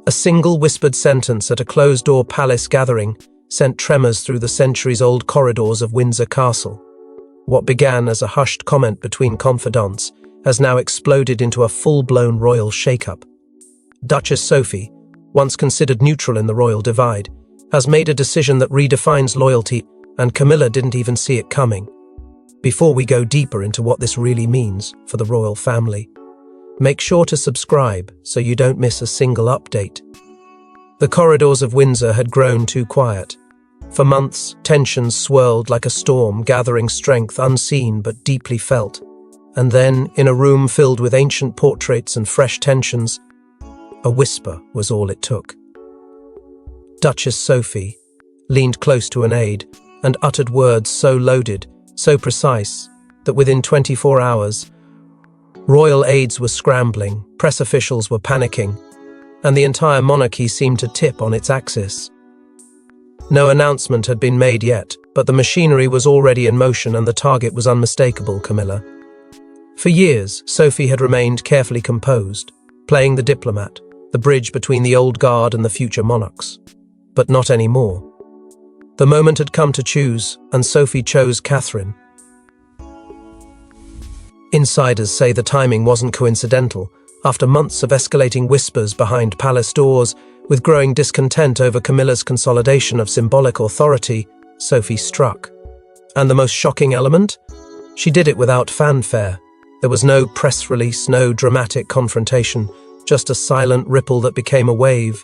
A single whispered sentence at a closed-door palace gathering sent tremors through the centuries-old corridors of Windsor Castle. What began as a hushed comment between confidantes has now exploded into a full-blown royal shake-up. Duchess Sophie, once considered neutral in the royal divide, has made a decision that redefines loyalty, and Camilla didn't even see it coming. Before we go deeper into what this really means for the royal family, make sure to subscribe so you don't miss a single update. The corridors of Windsor had grown too quiet. For months, tensions swirled like a storm, gathering strength unseen but deeply felt. And then, in a room filled with ancient portraits and fresh tensions, a whisper was all it took. Duchess Sophie leaned close to an aide and uttered words so loaded, so precise, that within 24 hours, royal aides were scrambling, press officials were panicking, and the entire monarchy seemed to tip on its axis. No announcement had been made yet, but the machinery was already in motion and the target was unmistakable, Camilla. For years, Sophie had remained carefully composed, playing the diplomat, the bridge between the old guard and the future monarchs. But not anymore. The moment had come to choose, and Sophie chose Catherine. Insiders say the timing wasn't coincidental. After months of escalating whispers behind palace doors, with growing discontent over Camilla's consolidation of symbolic authority, Sophie struck. And the most shocking element? She did it without fanfare. There was no press release, no dramatic confrontation, just a silent ripple that became a wave.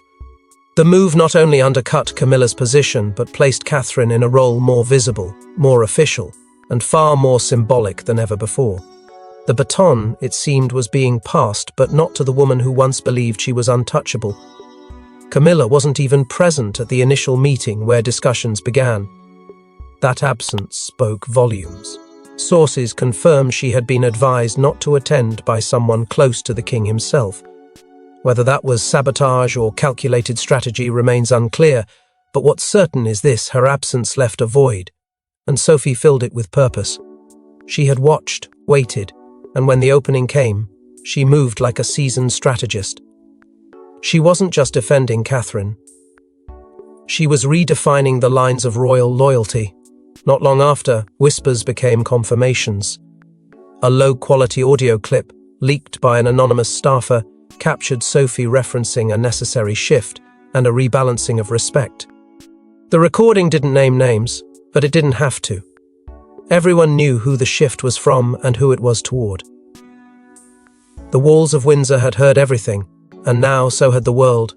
The move not only undercut Camilla's position, but placed Catherine in a role more visible, more official, and far more symbolic than ever before. The baton, it seemed, was being passed, but not to the woman who once believed she was untouchable. Camilla wasn't even present at the initial meeting where discussions began. That absence spoke volumes. Sources confirmed she had been advised not to attend by someone close to the king himself. Whether that was sabotage or calculated strategy remains unclear, but what's certain is this: her absence left a void, and Sophie filled it with purpose. She had watched, waited, and when the opening came, she moved like a seasoned strategist. She wasn't just defending Catherine. She was redefining the lines of royal loyalty. Not long after, whispers became confirmations. A low-quality audio clip, leaked by an anonymous staffer, captured Sophie referencing a necessary shift and a rebalancing of respect. The recording didn't name names, but it didn't have to. Everyone knew who the shift was from and who it was toward. The walls of Windsor had heard everything, and now so had the world.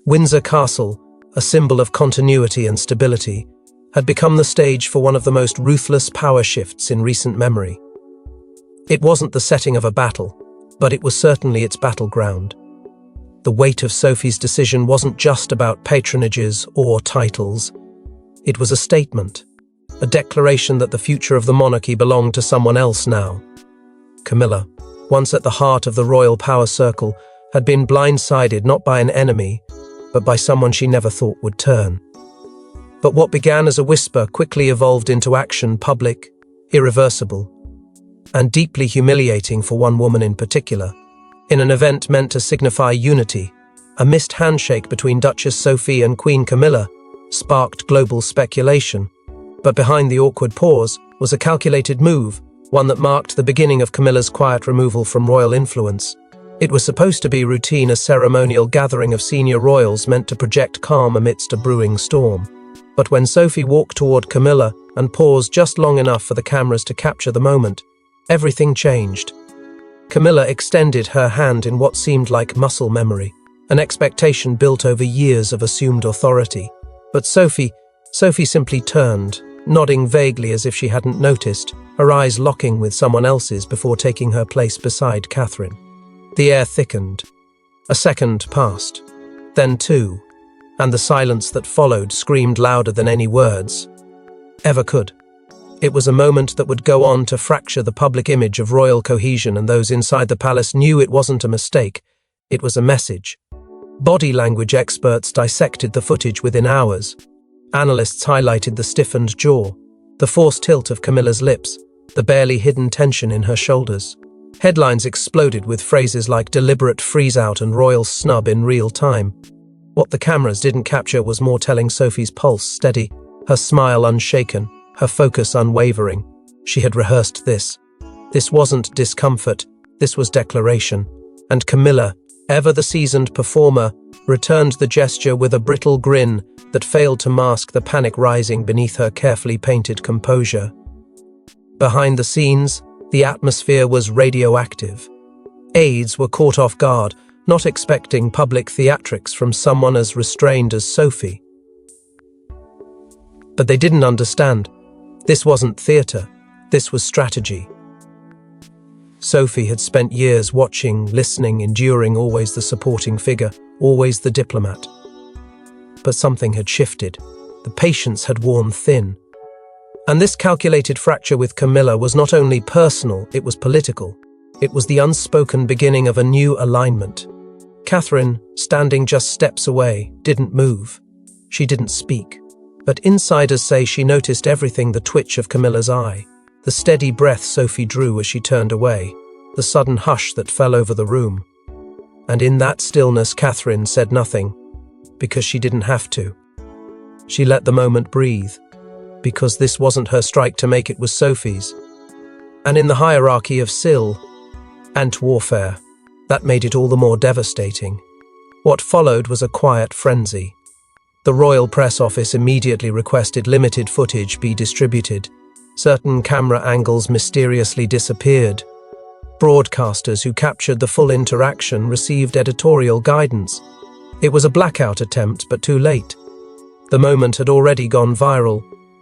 Windsor Castle, a symbol of continuity and stability, had become the stage for one of the most ruthless power shifts in recent memory. It wasn't the setting of a battle, but it was certainly its battleground. The weight of Sophie's decision wasn't just about patronages or titles. It was a statement, a declaration that the future of the monarchy belonged to someone else now. Camilla, once at the heart of the royal power circle, had been blindsided not by an enemy, but by someone she never thought would turn. But what began as a whisper quickly evolved into action, public, irreversible, and deeply humiliating for one woman in particular. In an event meant to signify unity, a missed handshake between Duchess Sophie and Queen Camilla sparked global speculation. But behind the awkward pause was a calculated move, one that marked the beginning of Camilla's quiet removal from royal influence. It was supposed to be routine, a ceremonial gathering of senior royals meant to project calm amidst a brewing storm. But when Sophie walked toward Camilla and paused just long enough for the cameras to capture the moment, everything changed. Camilla extended her hand in what seemed like muscle memory, an expectation built over years of assumed authority. But Sophie simply turned, nodding vaguely as if she hadn't noticed, her eyes locking with someone else's before taking her place beside Catherine. The air thickened. A second passed, then two, and the silence that followed screamed louder than any words ever could. It was a moment that would go on to fracture the public image of royal cohesion, and those inside the palace knew it wasn't a mistake, it was a message. Body language experts dissected the footage within hours. Analysts highlighted the stiffened jaw, the forced tilt of Camilla's lips, the barely hidden tension in her shoulders. Headlines exploded with phrases like deliberate freeze-out and royal snub in real time. What the cameras didn't capture was more telling: Sophie's pulse steady, her smile unshaken, her focus unwavering. She had rehearsed this. This wasn't discomfort, this was declaration. And Camilla, ever the seasoned performer, returned the gesture with a brittle grin that failed to mask the panic rising beneath her carefully painted composure. Behind the scenes, the atmosphere was radioactive. Aides were caught off guard, not expecting public theatrics from someone as restrained as Sophie. But they didn't understand. This wasn't theatre, this was strategy. Sophie had spent years watching, listening, enduring, always the supporting figure, always the diplomat. But something had shifted. The patience had worn thin. And this calculated fracture with Camilla was not only personal, it was political. It was the unspoken beginning of a new alignment. Catherine, standing just steps away, didn't move. She didn't speak. But insiders say she noticed everything: the twitch of Camilla's eye, the steady breath Sophie drew as she turned away, the sudden hush that fell over the room. And in that stillness, Catherine said nothing, because she didn't have to. She let the moment breathe, because this wasn't her strike to make, it was Sophie's. And in the hierarchy of skill and warfare, that made it all the more devastating. What followed was a quiet frenzy. The royal press office immediately requested limited footage be distributed. Certain camera angles mysteriously disappeared. Broadcasters who captured the full interaction received editorial guidance. It was a blackout attempt, but too late. The moment had already gone viral.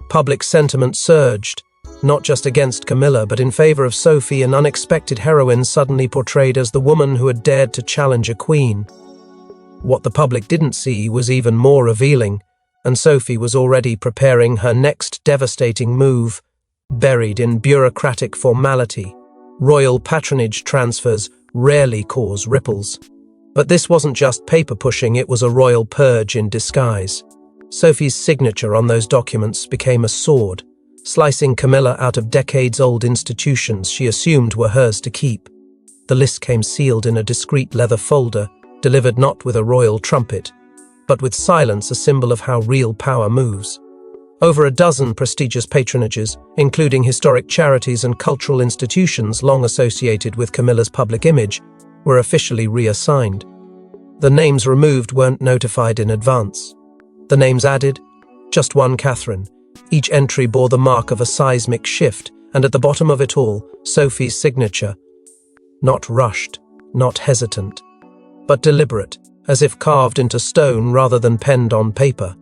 Public sentiment surged, not just against Camilla, but in favor of Sophie, an unexpected heroine suddenly portrayed as the woman who had dared to challenge a queen. What the public didn't see was even more revealing, and Sophie was already preparing her next devastating move, buried in bureaucratic formality. Royal patronage transfers rarely cause ripples. But this wasn't just paper pushing, it was a royal purge in disguise. Sophie's signature on those documents became a sword, slicing Camilla out of decades-old institutions she assumed were hers to keep. The list came sealed in a discreet leather folder, delivered not with a royal trumpet, but with silence, a symbol of how real power moves. Over a dozen prestigious patronages, including historic charities and cultural institutions long associated with Camilla's public image, were officially reassigned. The names removed weren't notified in advance. The names added, just one Catherine. Each entry bore the mark of a seismic shift, and at the bottom of it all, Sophie's signature. Not rushed, not hesitant, but deliberate, as if carved into stone rather than penned on paper.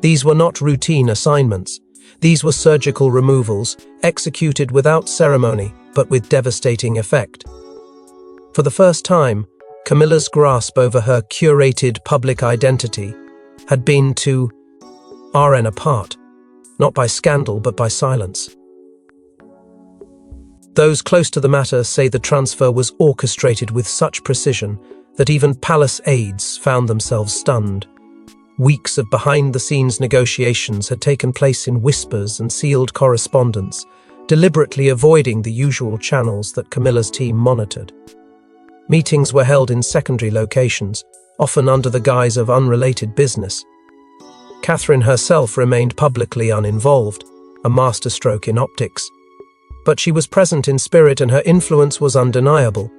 These were not routine assignments. These were surgical removals, executed without ceremony, but with devastating effect. For the first time, Camilla's grasp over her curated public identity had been to RN apart, not by scandal but by silence. Those close to the matter say the transfer was orchestrated with such precision that even palace aides found themselves stunned. Weeks of behind-the-scenes negotiations had taken place in whispers and sealed correspondence, deliberately avoiding the usual channels that Camilla's team monitored. Meetings were held in secondary locations, often under the guise of unrelated business. Catherine herself remained publicly uninvolved, a masterstroke in optics. But she was present in spirit and her influence was undeniable.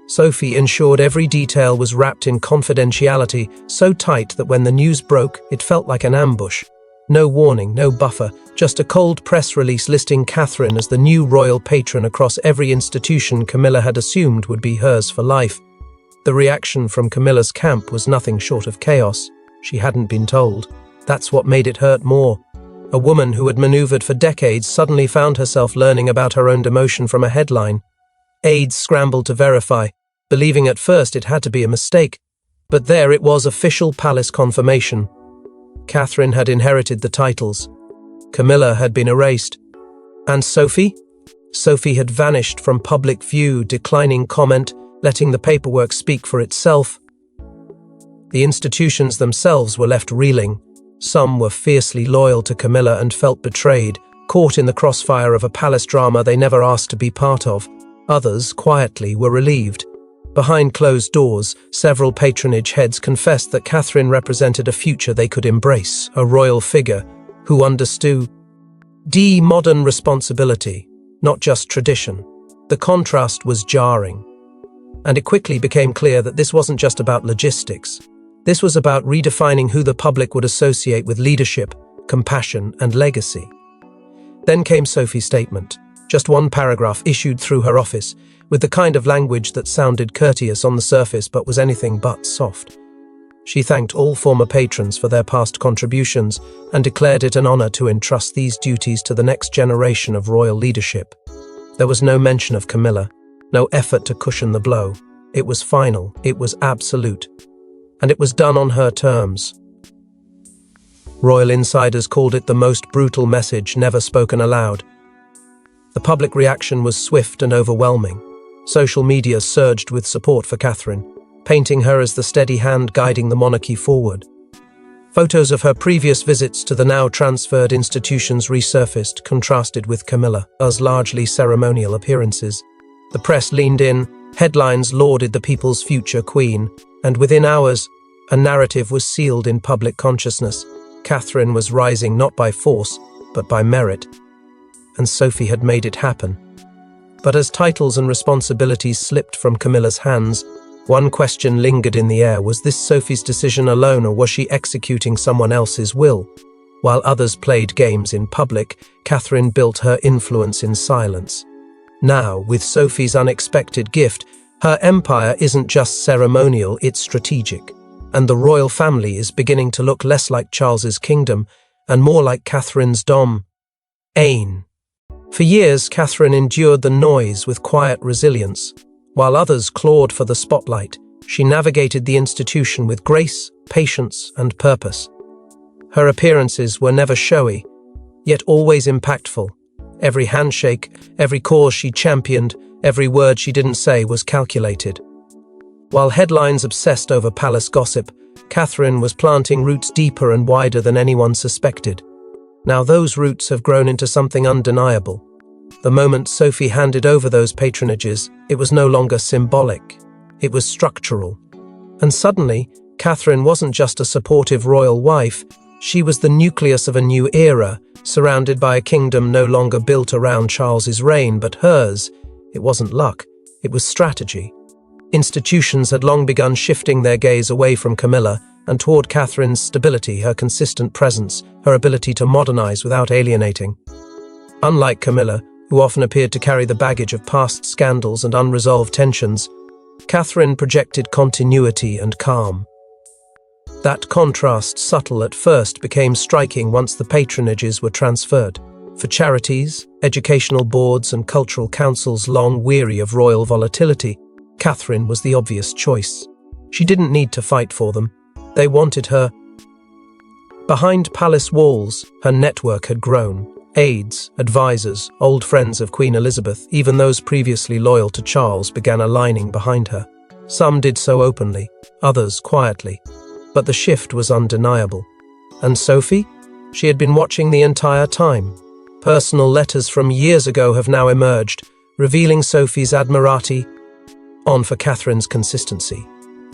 Sophie ensured every detail was wrapped in confidentiality, so tight that when the news broke, it felt like an ambush. No warning, no buffer, just a cold press release listing Catherine as the new royal patron across every institution Camilla had assumed would be hers for life. The reaction from Camilla's camp was nothing short of chaos. She hadn't been told. That's what made it hurt more. A woman who had maneuvered for decades suddenly found herself learning about her own demotion from a headline. Aides scrambled to verify, believing at first it had to be a mistake. But there it was, official palace confirmation. Catherine had inherited the titles. Camilla had been erased. And Sophie? Sophie had vanished from public view, declining comment, letting the paperwork speak for itself. The institutions themselves were left reeling. Some were fiercely loyal to Camilla and felt betrayed, caught in the crossfire of a palace drama they never asked to be part of. Others, quietly, were relieved. Behind closed doors, several patronage heads confessed that Catherine represented a future they could embrace, a royal figure who understood modern responsibility, not just tradition. The contrast was jarring, and it quickly became clear that this wasn't just about logistics. This was about redefining who the public would associate with leadership, compassion, and legacy. Then came Sophie's statement, just one paragraph issued through her office, with the kind of language that sounded courteous on the surface but was anything but soft. She thanked all former patrons for their past contributions and declared it an honor to entrust these duties to the next generation of royal leadership. There was no mention of Camilla, no effort to cushion the blow. It was final, it was absolute, and it was done on her terms. Royal insiders called it the most brutal message never spoken aloud. The public reaction was swift and overwhelming. Social media surged with support for Catherine, painting her as the steady hand guiding the monarchy forward. Photos of her previous visits to the now transferred institutions resurfaced, contrasted with Camilla's largely ceremonial appearances. The press leaned in, headlines lauded the people's future queen, and within hours, a narrative was sealed in public consciousness. Catherine was rising not by force, but by merit, and Sophie had made it happen. But as titles and responsibilities slipped from Camilla's hands, one question lingered in the air. Was this Sophie's decision alone, or was she executing someone else's will? While others played games in public, Catherine built her influence in silence. Now, with Sophie's unexpected gift, her empire isn't just ceremonial, it's strategic. And the royal family is beginning to look less like Charles's kingdom and more like Catherine's domain. For years, Catherine endured the noise with quiet resilience. While others clawed for the spotlight, she navigated the institution with grace, patience, and purpose. Her appearances were never showy, yet always impactful. Every handshake, every cause she championed, every word she didn't say was calculated. While headlines obsessed over palace gossip, Catherine was planting roots deeper and wider than anyone suspected. Now those roots have grown into something undeniable. The moment Sophie handed over those patronages, it was no longer symbolic. It was structural. And suddenly, Catherine wasn't just a supportive royal wife, she was the nucleus of a new era, surrounded by a kingdom no longer built around Charles's reign, but hers. It wasn't luck, it was strategy. Institutions had long begun shifting their gaze away from Camilla and toward Catherine's stability, her consistent presence, her ability to modernize without alienating. Unlike Camilla, who often appeared to carry the baggage of past scandals and unresolved tensions, Catherine projected continuity and calm. That contrast, subtle at first, became striking once the patronages were transferred. For charities, educational boards, and cultural councils long weary of royal volatility, Catherine was the obvious choice. She didn't need to fight for them. They wanted her. Behind palace walls, her network had grown. Aides, advisors, old friends of Queen Elizabeth, even those previously loyal to Charles, began aligning behind her. Some did so openly, others quietly. But the shift was undeniable. And Sophie? She had been watching the entire time. Personal letters from years ago have now emerged, revealing Sophie's admirati for Catherine's consistency.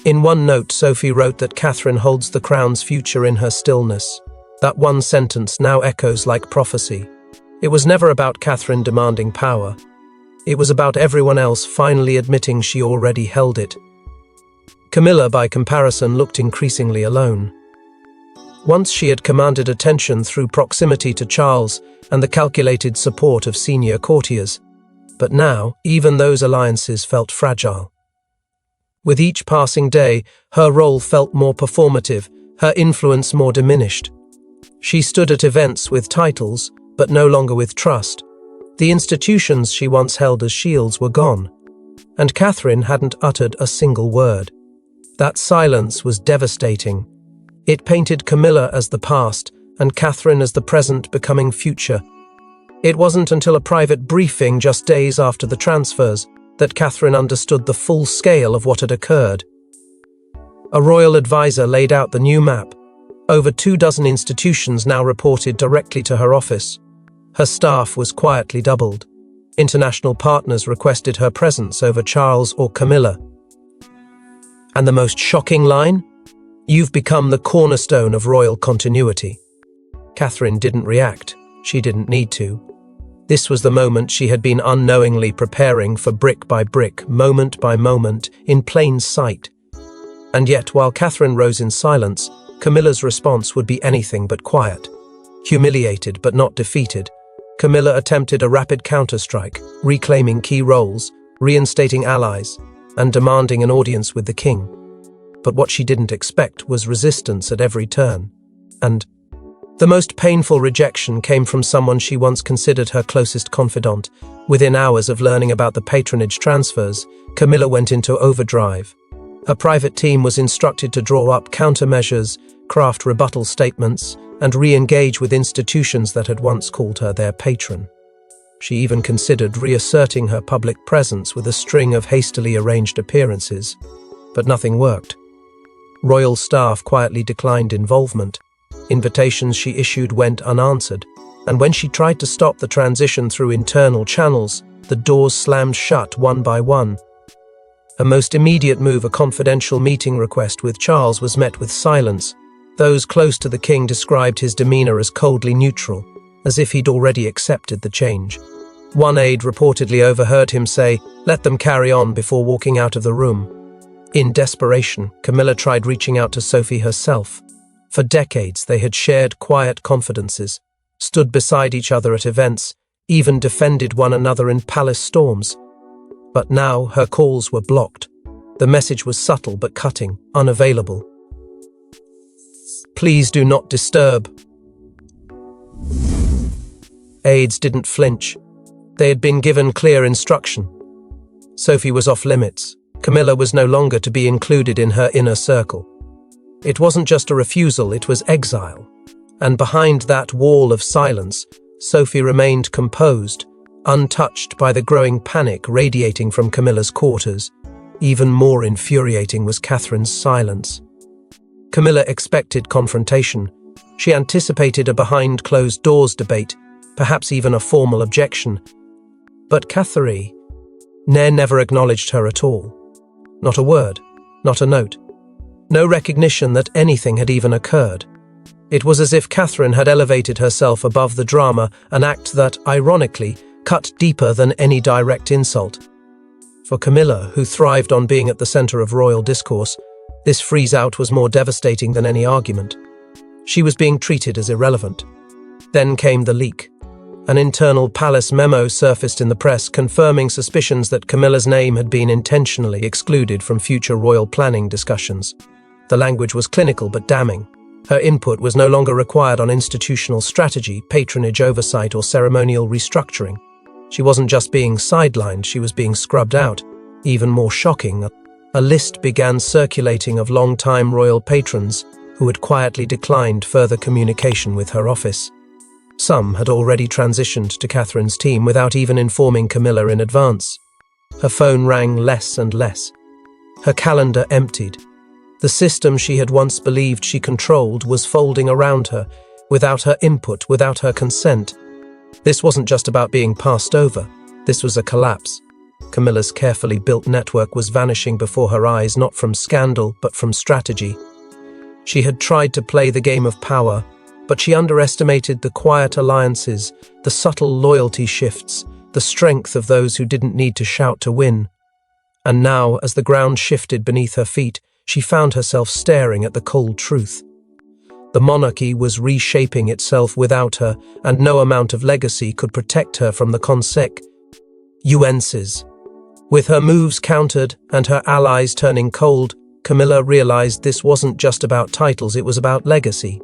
In one note, Sophie wrote that Catherine holds the crown's future in her stillness. That one sentence now echoes like prophecy. It was never about Catherine demanding power. It was about everyone else finally admitting she already held it. Camilla, by comparison, looked increasingly alone. Once she had commanded attention through proximity to Charles and the calculated support of senior courtiers, but now even those alliances felt fragile. With each passing day, her role felt more performative, her influence more diminished. She stood at events with titles, but no longer with trust. The institutions she once held as shields were gone, and Catherine hadn't uttered a single word. That silence was devastating. It painted Camilla as the past, and Catherine as the present becoming future. It wasn't until a private briefing just days after the transfers that Catherine understood the full scale of what had occurred. A royal advisor laid out the new map. Over 24 institutions now reported directly to her office. Her staff was quietly doubled. International partners requested her presence over Charles or Camilla. And the most shocking line? "You've become the cornerstone of royal continuity." Catherine didn't react. She didn't need to. This was the moment she had been unknowingly preparing for, brick by brick, moment by moment, in plain sight. And yet, while Catherine rose in silence, Camilla's response would be anything but quiet. Humiliated but not defeated, Camilla attempted a rapid counterstrike, reclaiming key roles, reinstating allies, and demanding an audience with the king. But what she didn't expect was resistance at every turn. And the most painful rejection came from someone she once considered her closest confidant. Within hours of learning about the patronage transfers, Camilla went into overdrive. Her private team was instructed to draw up countermeasures, craft rebuttal statements, and re-engage with institutions that had once called her their patron. She even considered reasserting her public presence with a string of hastily arranged appearances. But nothing worked. Royal staff quietly declined involvement. Invitations she issued went unanswered, and when she tried to stop the transition through internal channels, the doors slammed shut one by one. Her most immediate move, a confidential meeting request with Charles, was met with silence. Those close to the king described his demeanor as coldly neutral, as if he'd already accepted the change. One aide reportedly overheard him say, "Let them carry on," before walking out of the room. In desperation, Camilla tried reaching out to Sophie herself. For decades, they had shared quiet confidences, stood beside each other at events, even defended one another in palace storms. But now her calls were blocked. The message was subtle but cutting, unavailable. "Please do not disturb." Aides didn't flinch. They had been given clear instruction. Sophie was off limits. Camilla was no longer to be included in her inner circle. It wasn't just a refusal, it was exile. And behind that wall of silence, Sophie remained composed, untouched by the growing panic radiating from Camilla's quarters. Even more infuriating was Catherine's silence. Camilla expected confrontation. She anticipated a behind-closed-doors debate, perhaps even a formal objection. But Catherine never acknowledged her at all. Not a word, not a note. No recognition that anything had even occurred. It was as if Catherine had elevated herself above the drama, an act that, ironically, cut deeper than any direct insult. For Camilla, who thrived on being at the center of royal discourse, this freeze-out was more devastating than any argument. She was being treated as irrelevant. Then came the leak. An internal palace memo surfaced in the press confirming suspicions that Camilla's name had been intentionally excluded from future royal planning discussions. The language was clinical but damning. Her input was no longer required on institutional strategy, patronage oversight, or ceremonial restructuring. She wasn't just being sidelined, she was being scrubbed out. Even more shocking, a list began circulating of long-time royal patrons who had quietly declined further communication with her office. Some had already transitioned to Catherine's team without even informing Camilla in advance. Her phone rang less and less. Her calendar emptied. The system she had once believed she controlled was folding around her, without her input, without her consent. This wasn't just about being passed over. This was a collapse. Camilla's carefully built network was vanishing before her eyes, not from scandal, but from strategy. She had tried to play the game of power, but she underestimated the quiet alliances, the subtle loyalty shifts, the strength of those who didn't need to shout to win. And now, as the ground shifted beneath her feet, she found herself staring at the cold truth. The monarchy was reshaping itself without her, and no amount of legacy could protect her from the consequences. With her moves countered and her allies turning cold, Camilla realized this wasn't just about titles, it was about legacy.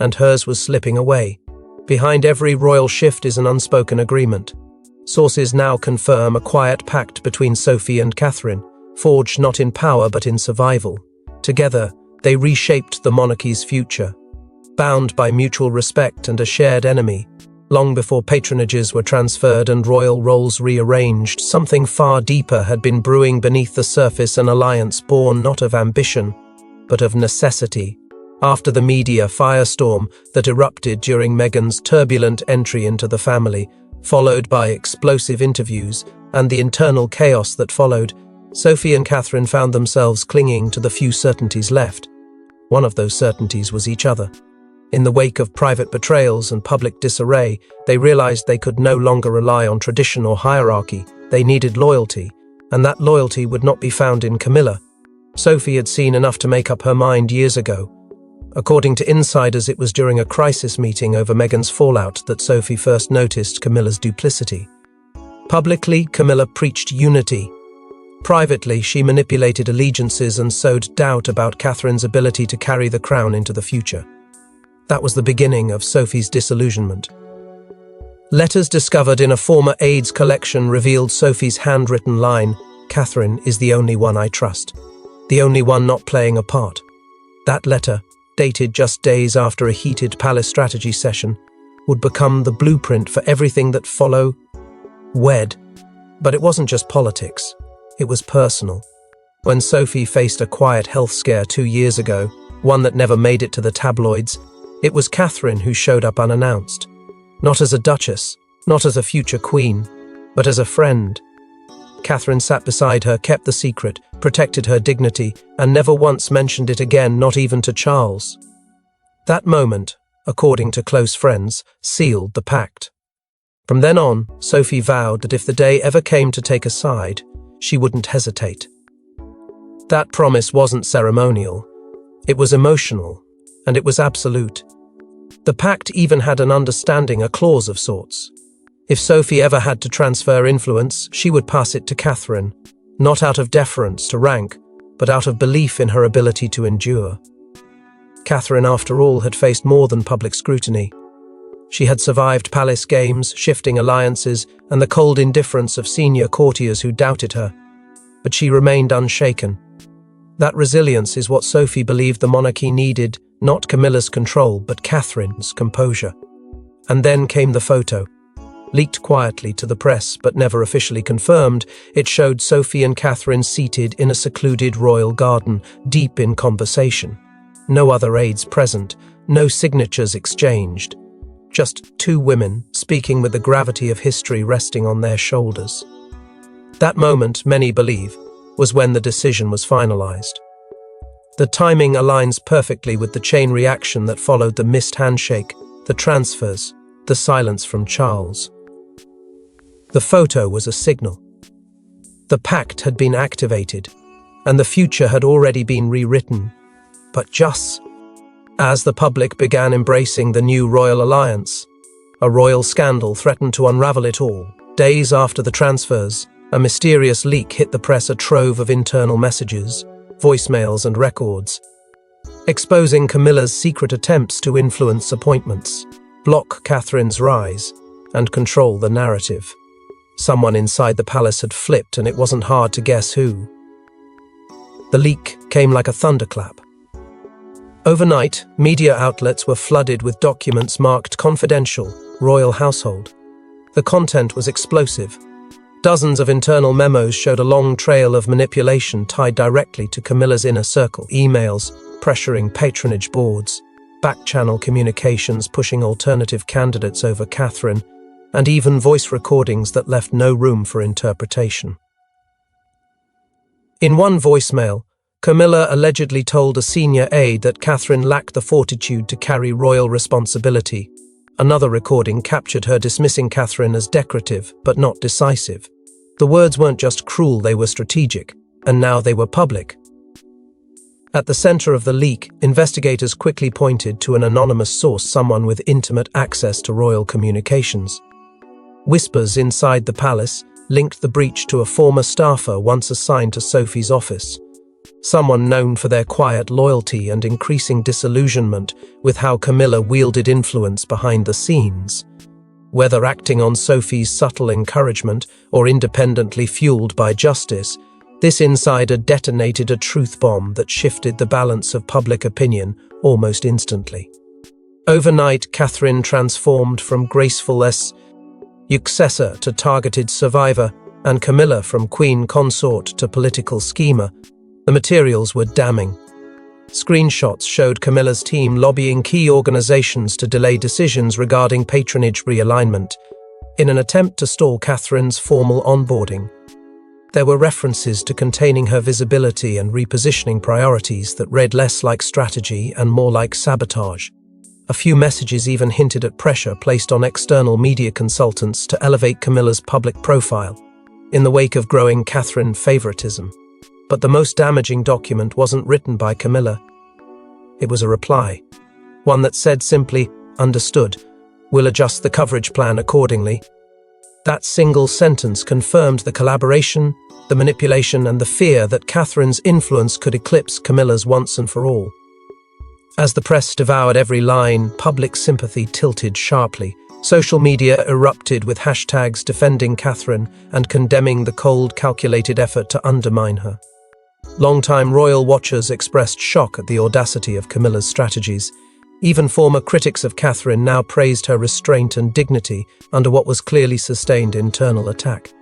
And hers was slipping away. Behind every royal shift is an unspoken agreement. Sources now confirm a quiet pact between Sophie and Catherine, forged not in power but in survival. Together, they reshaped the monarchy's future, bound by mutual respect and a shared enemy. Long before patronages were transferred and royal roles rearranged, something far deeper had been brewing beneath the surface, an alliance born not of ambition, but of necessity. After the media firestorm that erupted during Meghan's turbulent entry into the family, followed by explosive interviews and the internal chaos that followed, Sophie and Catherine found themselves clinging to the few certainties left. One of those certainties was each other. In the wake of private betrayals and public disarray, they realized they could no longer rely on tradition or hierarchy. They needed loyalty, and that loyalty would not be found in Camilla. Sophie had seen enough to make up her mind years ago. According to insiders, it was during a crisis meeting over Meghan's fallout that Sophie first noticed Camilla's duplicity. Publicly, Camilla preached unity. Privately, she manipulated allegiances and sowed doubt about Catherine's ability to carry the crown into the future. That was the beginning of Sophie's disillusionment. Letters discovered in a former aides collection revealed Sophie's handwritten line, "Catherine is the only one I trust. The only one not playing a part." That letter, dated just days after a heated palace strategy session, would become the blueprint for everything that followed. But it wasn't just politics. It was personal. When Sophie faced a quiet health scare 2 years ago, one that never made it to the tabloids, it was Catherine who showed up unannounced. Not as a duchess, not as a future queen, but as a friend. Catherine sat beside her, kept the secret, protected her dignity, and never once mentioned it again, not even to Charles. That moment, according to close friends, sealed the pact. From then on, Sophie vowed that if the day ever came to take a side, she wouldn't hesitate. That promise wasn't ceremonial. It was emotional, and it was absolute. The pact even had an understanding, a clause of sorts. If Sophie ever had to transfer influence, she would pass it to Catherine, not out of deference to rank, but out of belief in her ability to endure. Catherine, after all, had faced more than public scrutiny. She had survived palace games, shifting alliances, and the cold indifference of senior courtiers who doubted her. But she remained unshaken. That resilience is what Sophie believed the monarchy needed, not Camilla's control, but Catherine's composure. And then came the photo. Leaked quietly to the press, but never officially confirmed, it showed Sophie and Catherine seated in a secluded royal garden, deep in conversation. No other aides present, no signatures exchanged. Just two women, speaking with the gravity of history resting on their shoulders. That moment, many believe, was when the decision was finalized. The timing aligns perfectly with the chain reaction that followed the missed handshake, the transfers, the silence from Charles. The photo was a signal. The pact had been activated, and the future had already been rewritten. But just as the public began embracing the new royal alliance, a royal scandal threatened to unravel it all. Days after the transfers, a mysterious leak hit the press, a trove of internal messages, voicemails and records, exposing Camilla's secret attempts to influence appointments, block Catherine's rise, and control the narrative. Someone inside the palace had flipped, and it wasn't hard to guess who. The leak came like a thunderclap. Overnight, media outlets were flooded with documents marked confidential, royal household. The content was explosive. Dozens of internal memos showed a long trail of manipulation tied directly to Camilla's inner circle. Emails pressuring patronage boards, back-channel communications pushing alternative candidates over Catherine, and even voice recordings that left no room for interpretation. In one voicemail, Camilla allegedly told a senior aide that Catherine lacked the fortitude to carry royal responsibility. Another recording captured her dismissing Catherine as decorative, but not decisive. The words weren't just cruel, they were strategic, and now they were public. At the center of the leak, investigators quickly pointed to an anonymous source, someone with intimate access to royal communications. Whispers inside the palace linked the breach to a former staffer once assigned to Sophie's office. Someone known for their quiet loyalty and increasing disillusionment with how Camilla wielded influence behind the scenes. Whether acting on Sophie's subtle encouragement or independently fueled by justice, this insider detonated a truth bomb that shifted the balance of public opinion almost instantly. Overnight, Catherine transformed from graceful successor to targeted survivor, and Camilla from queen consort to political schemer. The materials were damning. Screenshots showed Camilla's team lobbying key organizations to delay decisions regarding patronage realignment. in an attempt to stall Catherine's formal onboarding. There were references to containing her visibility and repositioning priorities that read less like strategy and more like sabotage. A few messages even hinted at pressure placed on external media consultants to elevate Camilla's public profile, in the wake of growing Catherine favoritism. But the most damaging document wasn't written by Camilla. It was a reply, one that said simply, "Understood. We'll adjust the coverage plan accordingly." That single sentence confirmed the collaboration, the manipulation, and the fear that Catherine's influence could eclipse Camilla's once and for all. As the press devoured every line, public sympathy tilted sharply. Social media erupted with hashtags defending Catherine and condemning the cold, calculated effort to undermine her. Longtime royal watchers expressed shock at the audacity of Camilla's strategies. Even former critics of Catherine now praised her restraint and dignity under what was clearly sustained internal attack.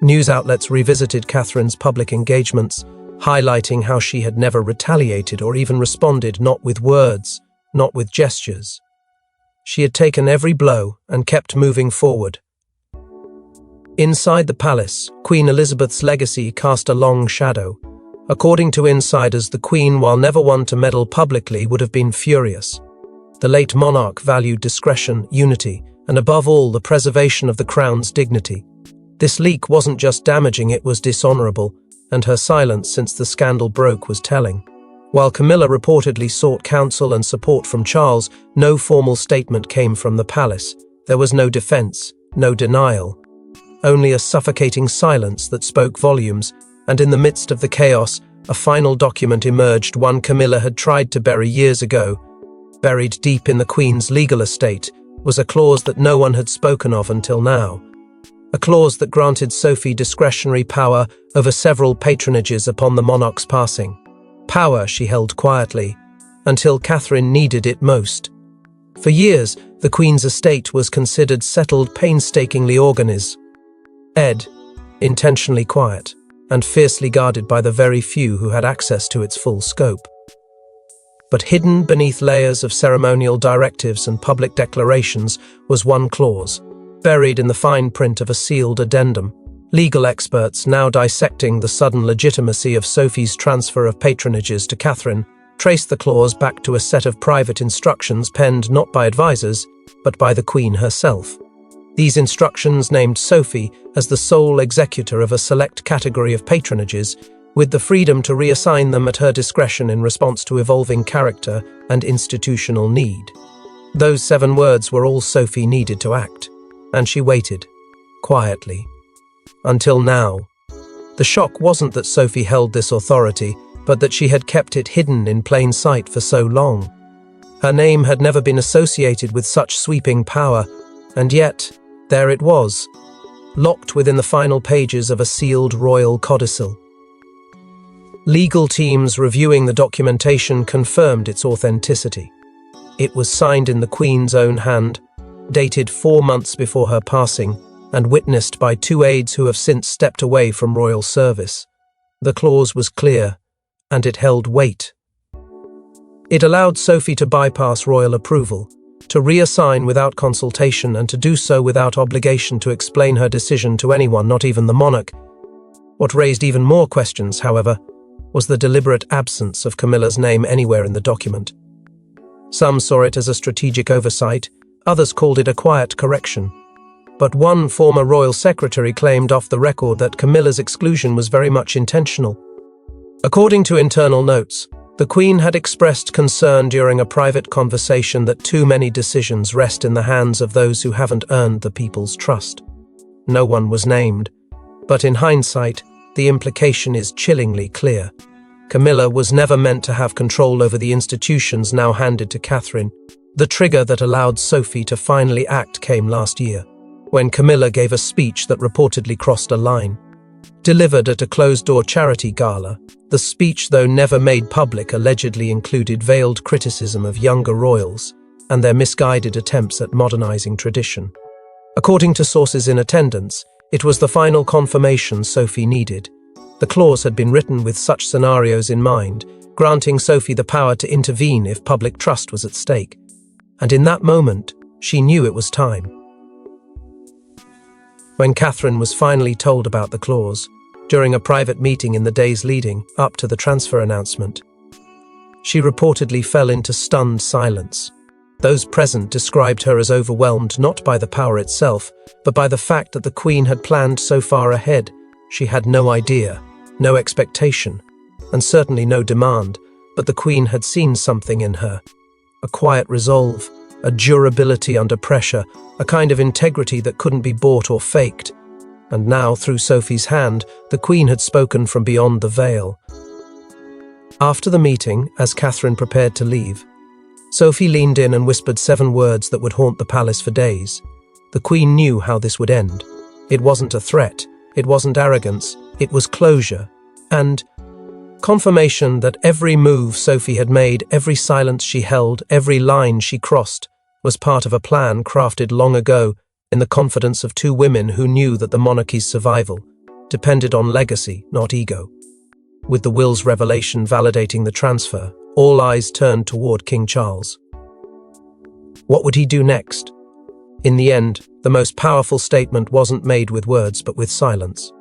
News outlets revisited Catherine's public engagements, highlighting how she had never retaliated or even responded, not with words, not with gestures. She had taken every blow and kept moving forward. Inside the palace, Queen Elizabeth's legacy cast a long shadow. According to insiders, the Queen, while never one to meddle publicly, would have been furious. The late monarch valued discretion, unity, and above all, the preservation of the crown's dignity. This leak wasn't just damaging, it was dishonorable, and her silence since the scandal broke was telling. While Camilla reportedly sought counsel and support from Charles, no formal statement came from the palace. There was no defense, no denial, only a suffocating silence that spoke volumes. And in the midst of the chaos, a final document emerged, one Camilla had tried to bury years ago. Buried deep in the Queen's legal estate was a clause that no one had spoken of until now. A clause that granted Sophie discretionary power over several patronages upon the monarch's passing. Power she held quietly, until Catherine needed it most. For years, the Queen's estate was considered settled, painstakingly organized, intentionally quiet, and fiercely guarded by the very few who had access to its full scope. But hidden beneath layers of ceremonial directives and public declarations was one clause, buried in the fine print of a sealed addendum. Legal experts, now dissecting the sudden legitimacy of Sophie's transfer of patronages to Catherine, traced the clause back to a set of private instructions penned not by advisors, but by the Queen herself. These instructions named Sophie as the sole executor of a select category of patronages, with the freedom to reassign them at her discretion in response to evolving character and institutional need. Those 7 words were all Sophie needed to act, and she waited, quietly. Until now. The shock wasn't that Sophie held this authority, but that she had kept it hidden in plain sight for so long. Her name had never been associated with such sweeping power, and yet, there it was, locked within the final pages of a sealed royal codicil. Legal teams reviewing the documentation confirmed its authenticity. It was signed in the Queen's own hand, dated 4 months before her passing, and witnessed by 2 aides who have since stepped away from royal service. The clause was clear, and it held weight. It allowed Sophie to bypass royal approval, to reassign without consultation, and to do so without obligation to explain her decision to anyone, not even the monarch. What raised even more questions, however, was the deliberate absence of Camilla's name anywhere in the document. Some saw it as a strategic oversight, others called it a quiet correction. But one former royal secretary claimed off the record that Camilla's exclusion was very much intentional. According to internal notes, the Queen had expressed concern during a private conversation that too many decisions rest in the hands of those who haven't earned the people's trust. No one was named, but in hindsight, the implication is chillingly clear. Camilla was never meant to have control over the institutions now handed to Catherine. The trigger that allowed Sophie to finally act came last year, when Camilla gave a speech that reportedly crossed a line. Delivered at a closed-door charity gala, the speech, though never made public, allegedly included veiled criticism of younger royals and their misguided attempts at modernizing tradition. According to sources in attendance, it was the final confirmation Sophie needed. The clause had been written with such scenarios in mind, granting Sophie the power to intervene if public trust was at stake. And in that moment, she knew it was time. When Catherine was finally told about the clause, during a private meeting in the days leading up to the transfer announcement, she reportedly fell into stunned silence. Those present described her as overwhelmed not by the power itself, but by the fact that the Queen had planned so far ahead. She had no idea, no expectation, and certainly no demand, but the Queen had seen something in her. A quiet resolve, a durability under pressure, a kind of integrity that couldn't be bought or faked. And now, through Sophie's hand, the Queen had spoken from beyond the veil. After the meeting, as Catherine prepared to leave, Sophie leaned in and whispered 7 words that would haunt the palace for days. The Queen knew how this would end. It wasn't a threat, it wasn't arrogance, it was closure. And confirmation that every move Sophie had made, every silence she held, every line she crossed, was part of a plan crafted long ago in the confidence of 2 women who knew that the monarchy's survival depended on legacy, not ego. With the will's revelation validating the transfer, all eyes turned toward King Charles. What would he do next? In the end, the most powerful statement wasn't made with words but with silence.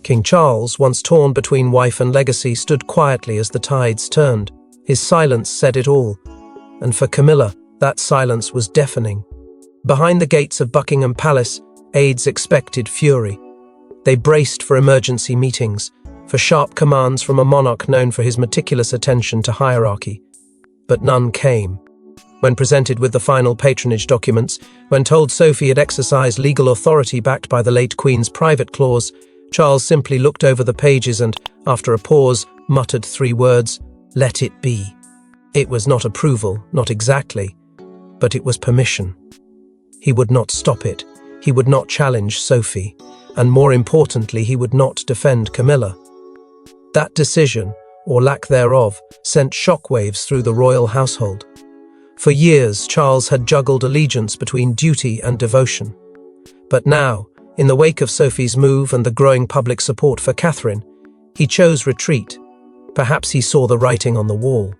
King Charles, once torn between wife and legacy, stood quietly as the tides turned. His silence said it all. And for Camilla, that silence was deafening. Behind the gates of Buckingham Palace, aides expected fury. They braced for emergency meetings, for sharp commands from a monarch known for his meticulous attention to hierarchy. But none came. When presented with the final patronage documents, when told Sophie had exercised legal authority backed by the late Queen's private clause, Charles simply looked over the pages and, after a pause, muttered 3 words, "Let it be." It was not approval, not exactly, but it was permission. He would not stop it. He would not challenge Sophie. And more importantly, he would not defend Camilla. That decision, or lack thereof, sent shockwaves through the royal household. For years, Charles had juggled allegiance between duty and devotion. But now, in the wake of Sophie's move and the growing public support for Catherine, he chose retreat. Perhaps he saw the writing on the wall.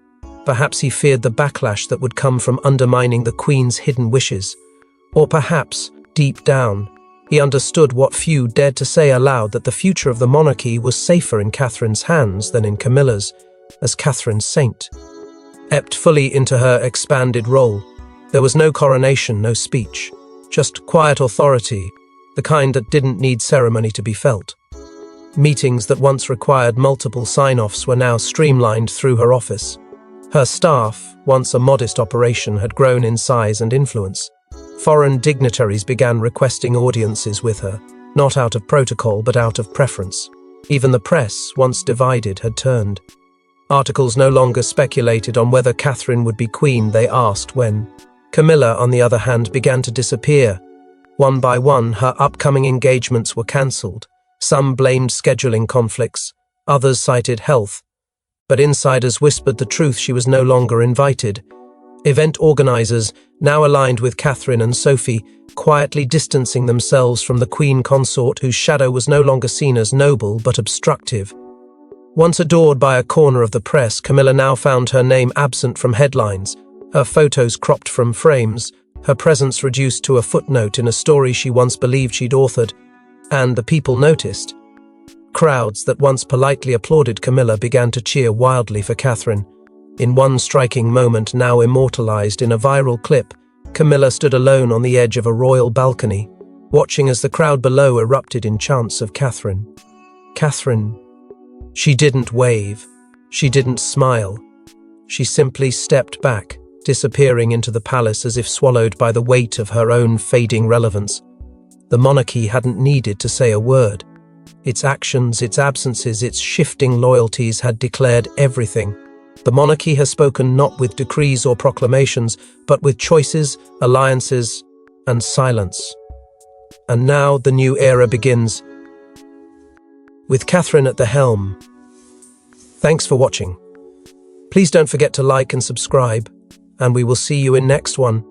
Perhaps he feared the backlash that would come from undermining the Queen's hidden wishes. Or perhaps, deep down, he understood what few dared to say aloud, that the future of the monarchy was safer in Catherine's hands than in Camilla's, as Catherine's saint. Ept fully into her expanded role, there was no coronation, no speech, just quiet authority, the kind that didn't need ceremony to be felt. Meetings that once required multiple sign-offs were now streamlined through her office. Her staff, once a modest operation, had grown in size and influence. Foreign dignitaries began requesting audiences with her, not out of protocol but out of preference. Even the press, once divided, had turned. Articles no longer speculated on whether Catherine would be queen, they asked when. Camilla, on the other hand, began to disappear. One by one, her upcoming engagements were cancelled. Some blamed scheduling conflicts, others cited health. But insiders whispered the truth: she was no longer invited. Event organisers, now aligned with Catherine and Sophie, quietly distancing themselves from the Queen consort whose shadow was no longer seen as noble but obstructive. Once adored by a corner of the press, Camilla now found her name absent from headlines, her photos cropped from frames, her presence reduced to a footnote in a story she once believed she'd authored. And the people noticed. Crowds that once politely applauded Camilla began to cheer wildly for Catherine. In one striking moment, now immortalized in a viral clip, Camilla stood alone on the edge of a royal balcony, watching as the crowd below erupted in chants of Catherine. Catherine. She didn't wave. She didn't smile. She simply stepped back, disappearing into the palace as if swallowed by the weight of her own fading relevance. The monarchy hadn't needed to say a word. Its actions, its absences, its shifting loyalties had declared everything. The monarchy has spoken not with decrees or proclamations, but with choices, alliances, and silence. And now the new era begins, with Catherine at the helm. Thanks for watching. Please don't forget to like and subscribe, and we will see you in next one.